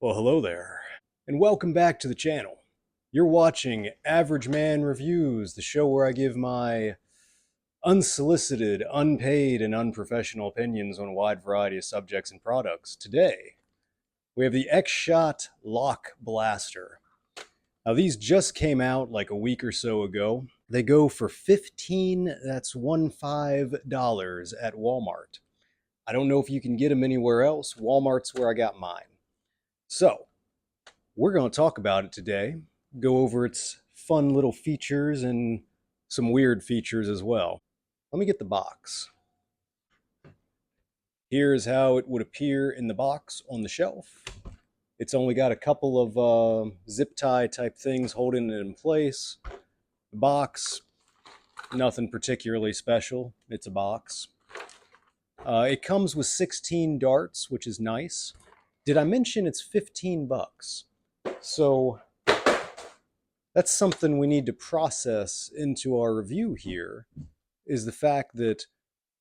Well, hello there, and welcome back to the channel. You're watching Average Man Reviews, the show where I give my unsolicited, unpaid, and unprofessional opinions on a wide variety of subjects and products. Today, we have the X-Shot Lock Blaster. Now, these just came out like a week or so ago. They go for $15 at Walmart. I don't know if you can get them anywhere else. Walmart's where I got mine. So, we're going to talk about it today, go over its fun little features and some weird features as well. Let me get the box. Here's how it would appear in the box on the shelf. It's only got a couple of zip tie type things holding it in place. The box, nothing particularly special. It's a box. It comes with 16 darts, which is nice. Did I mention it's 15 bucks? So that's something we need to process into our review here, is the fact that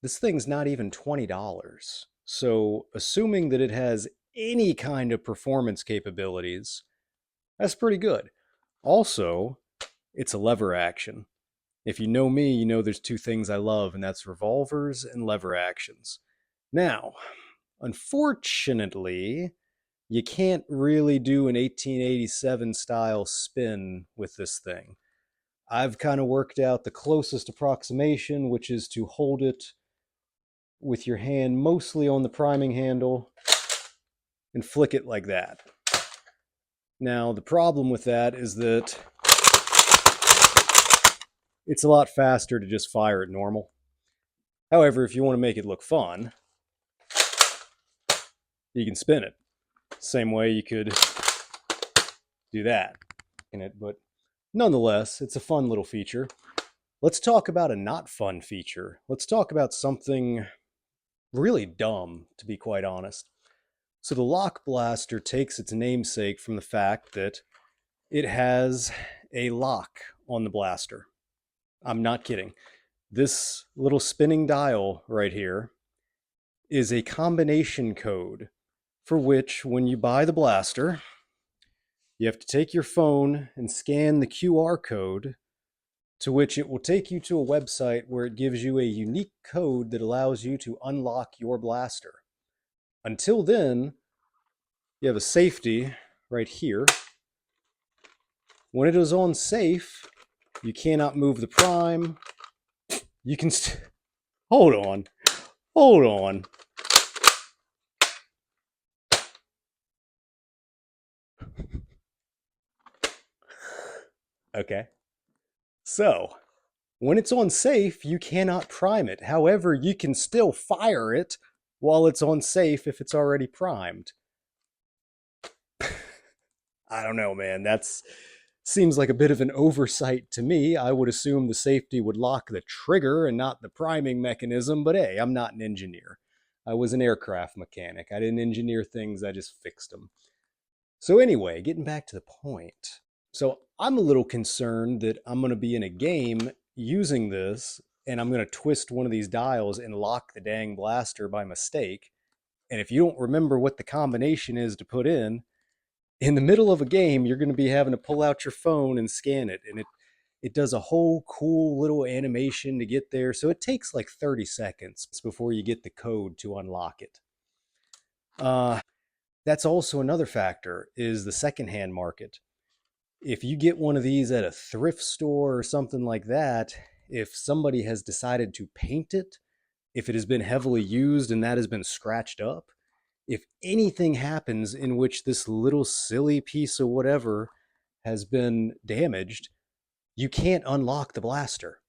this thing's not even $20. So assuming that it has any kind of performance capabilities, that's pretty good. Also, it's a lever action. If you know me, you know there's two things I love, and that's revolvers and lever actions. Now, unfortunately, you can't really do an 1887 style spin with this thing. I've kind of worked out the closest approximation, which is to hold it with your hand mostly on the priming handle and flick it like that. Now, the problem with that is that it's a lot faster to just fire it normal. However, if you want to make it look fun, you can spin it. Same way you could do that in it, but nonetheless, it's a fun little feature. Let's talk about a not fun feature. Let's talk about something really dumb, to be quite honest. So the Lock Blaster takes its namesake from the fact that it has a lock on the blaster. I'm not kidding. This little spinning dial right here is a combination code for which, when you buy the blaster, you have to take your phone and scan the QR code, to which it will take you to a website where it gives you a unique code that allows you to unlock your blaster. Until then, you have a safety right here. When it is on safe, you cannot move the prime. You can hold on. Hold on. Okay. So, when it's on safe, you cannot prime it. However, you can still fire it while it's on safe if it's already primed. I don't know, man. That's seems like a bit of an oversight to me. I would assume the safety would lock the trigger and not the priming mechanism, but hey, I'm not an engineer. I was an aircraft mechanic. I didn't engineer things, I just fixed them. So anyway, getting back to the point. So I'm a little concerned that I'm going to be in a game using this and I'm going to twist one of these dials and lock the dang blaster by mistake. And if you don't remember what the combination is to put in the middle of a game, you're going to be having to pull out your phone and scan it. And it does a whole cool little animation to get there. So it takes like 30 seconds before you get the code to unlock it. That's also another factor, is the secondhand market. If you get one of these at a thrift store or something like that, if somebody has decided to paint it, if it has been heavily used and that has been scratched up, if anything happens in which this little silly piece of whatever has been damaged, you can't unlock the blaster.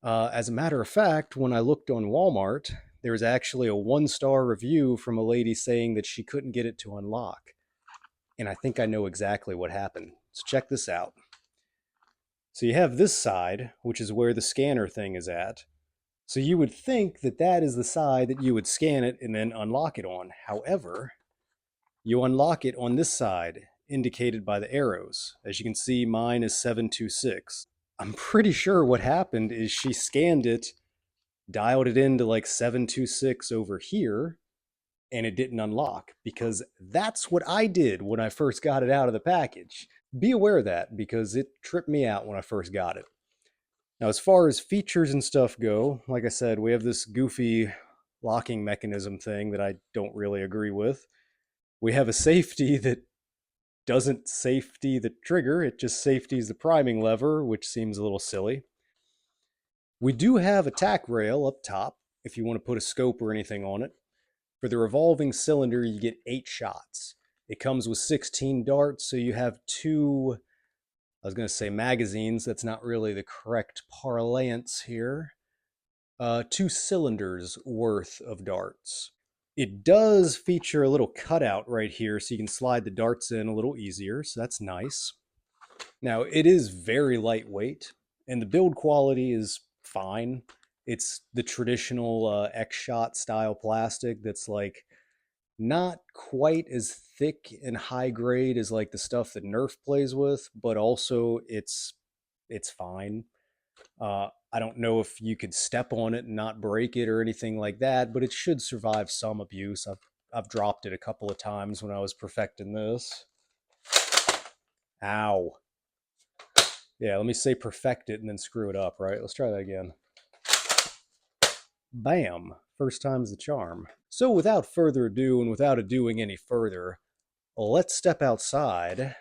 As a matter of fact, when I looked on Walmart, there was actually a 1-star review from a lady saying that she couldn't get it to unlock. And I think I know exactly what happened. So check this out. So you have this side, which is where the scanner thing is at. So you would think that that is the side that you would scan it and then unlock it on. However, you unlock it on this side, indicated by the arrows. As you can see, mine is 726. I'm pretty sure what happened is she scanned it, dialed it into like 726 over here, and it didn't unlock, because that's what I did when I first got it out of the package. Be aware of that, because it tripped me out when I first got it. Now, as far as features and stuff go, like I said, we have this goofy locking mechanism thing that I don't really agree with. We have a safety that doesn't safety the trigger, it just safeties the priming lever, which seems a little silly. We do have a tack rail up top if you want to put a scope or anything on it. For the revolving cylinder, you get 8 shots. It comes with 16 darts, so you have 2, I was going to say magazines, that's not really the correct parlance here. 2 cylinders worth of darts. It does feature a little cutout right here, so you can slide the darts in a little easier, so that's nice. Now, it is very lightweight, and the build quality is fine. It's the traditional X-Shot style plastic that's like not quite as thick and high grade as like the stuff that Nerf plays with, but also it's fine. I don't know if you could step on it and not break it or anything like that, but it should survive some abuse. I've dropped it a couple of times when I was perfecting this. Ow. Yeah, let me say perfect it and then screw it up, right? Let's try that again. Bam. First time's the charm. So without further ado and without adoing any further, let's step outside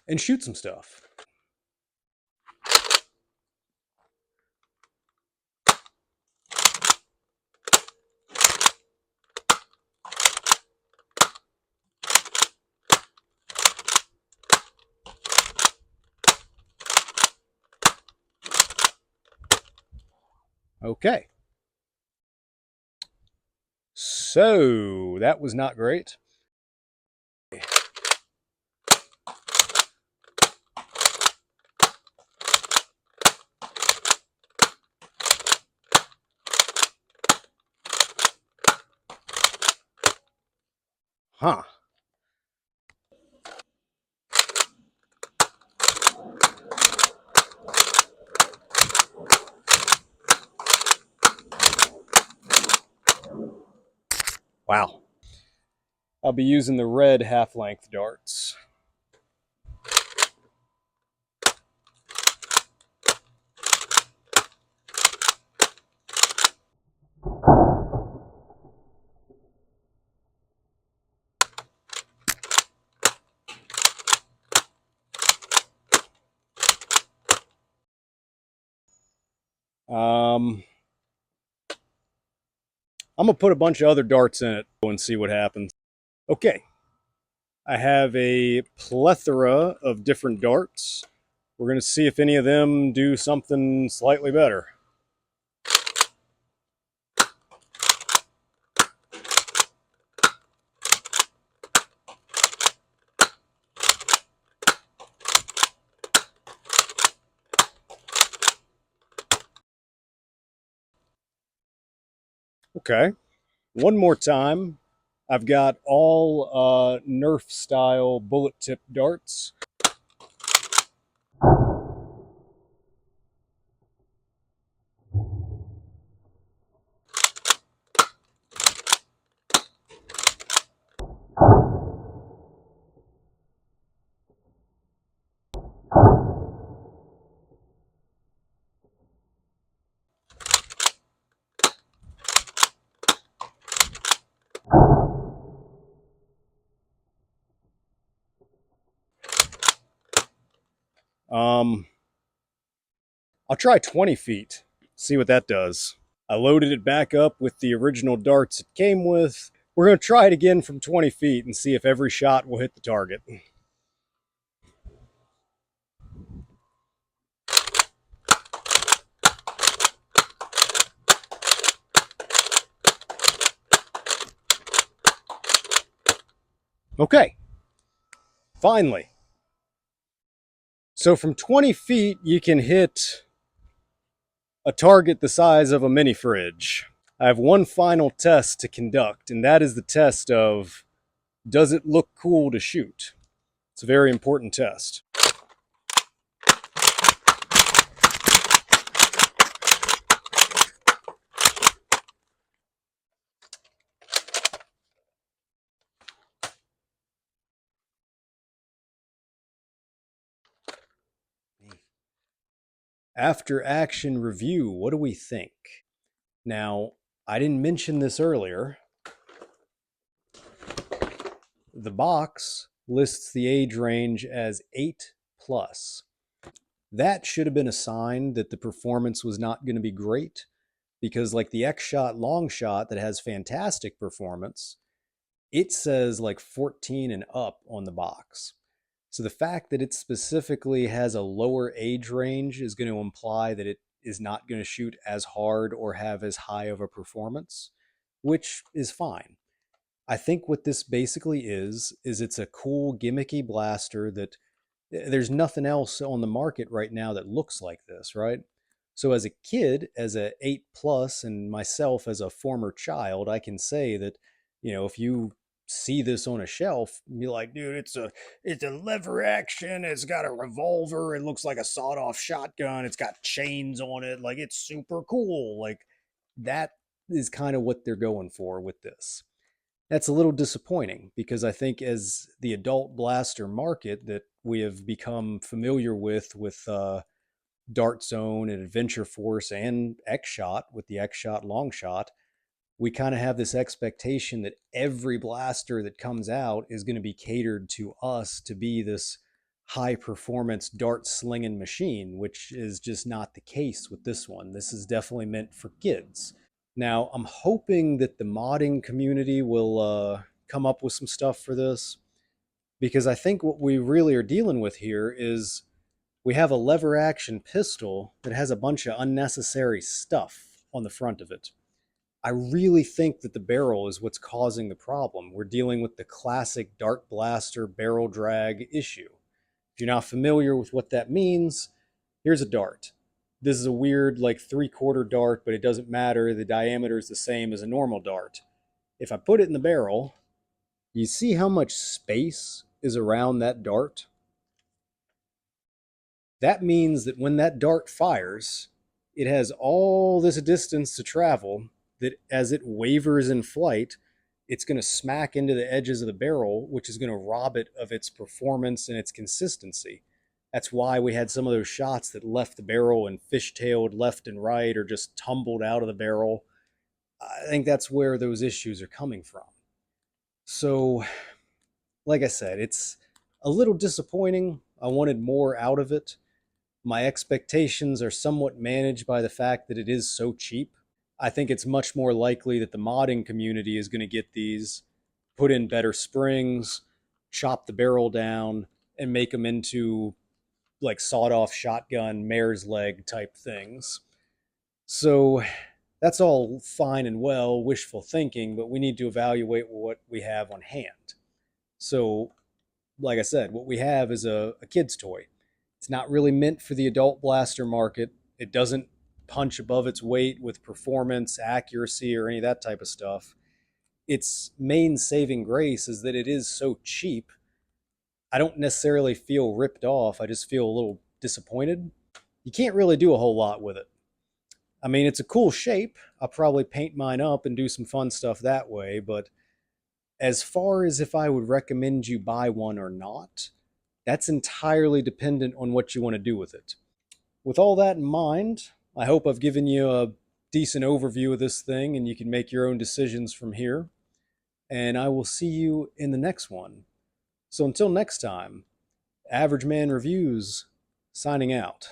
and shoot some stuff. Okay. So that was not great. Huh. Wow. I'll be using the red half-length darts. I'm going to put a bunch of other darts in it and see what happens. Okay. I have a plethora of different darts. We're going to see if any of them do something slightly better. Okay. One more time. I've got all Nerf style bullet tip darts. I'll try 20 feet, see what that does. I loaded it back up with the original darts it came with. We're going to try it again from 20 feet and see if every shot will hit the target. Okay, finally. So from 20 feet, you can hit a target the size of a mini fridge. I have one final test to conduct, and that is the test of, does it look cool to shoot? It's a very important test. After action review, what do we think? Now, I didn't mention this earlier. The box lists the age range as 8 plus. That should have been a sign that the performance was not going to be great, because like the X-Shot long shot that has fantastic performance, it says like 14 and up on the box. So the fact that it specifically has a lower age range is going to imply that it is not going to shoot as hard or have as high of a performance, which is fine. I think what this basically is it's a cool gimmicky blaster that there's nothing else on the market right now that looks like this, right? So as a kid, as a 8 plus, and myself as a former child, I can say that, if you see this on a shelf, be like, dude, it's a lever action, it's got a revolver, it looks like a sawed-off shotgun, it's got chains on it, like it's super cool. Like that is kind of what they're going for with this. That's a little disappointing because I think as the adult blaster market that we have become familiar with Dart Zone and Adventure Force and X-Shot with the X-Shot long shot, we kind of have this expectation that every blaster that comes out is going to be catered to us to be this high performance dart slinging machine, which is just not the case with this one. This is definitely meant for kids. Now, I'm hoping that the modding community will come up with some stuff for this, because I think what we really are dealing with here is we have a lever action pistol that has a bunch of unnecessary stuff on the front of it. I really think that the barrel is what's causing the problem. We're dealing with the classic dart blaster barrel drag issue. If you're not familiar with what that means, here's a dart. This is a weird like 3/4 dart, but it doesn't matter. The diameter is the same as a normal dart. If I put it in the barrel, you see how much space is around that dart? That means that when that dart fires, it has all this distance to travel, that as it wavers in flight, it's going to smack into the edges of the barrel, which is going to rob it of its performance and its consistency. That's why we had some of those shots that left the barrel and fishtailed left and right or just tumbled out of the barrel. I think that's where those issues are coming from. So, like I said, it's a little disappointing. I wanted more out of it. My expectations are somewhat managed by the fact that it is so cheap. I think it's much more likely that the modding community is going to get these, put in better springs, chop the barrel down, and make them into like sawed off shotgun, mare's leg type things. So that's all fine and well, wishful thinking, but we need to evaluate what we have on hand. So, like I said, what we have is a kid's toy. It's not really meant for the adult blaster market. It doesn't punch above its weight with performance, accuracy, or any of that type of stuff. Its main saving grace is that it is so cheap. I don't necessarily feel ripped off. I just feel a little disappointed. You can't really do a whole lot with it. I mean, it's a cool shape. I'll probably paint mine up and do some fun stuff that way, but as far as if I would recommend you buy one or not, that's entirely dependent on what you want to do with it. With all that in mind, I hope I've given you a decent overview of this thing and you can make your own decisions from here. And I will see you in the next one. So until next time, Average Man Reviews signing out.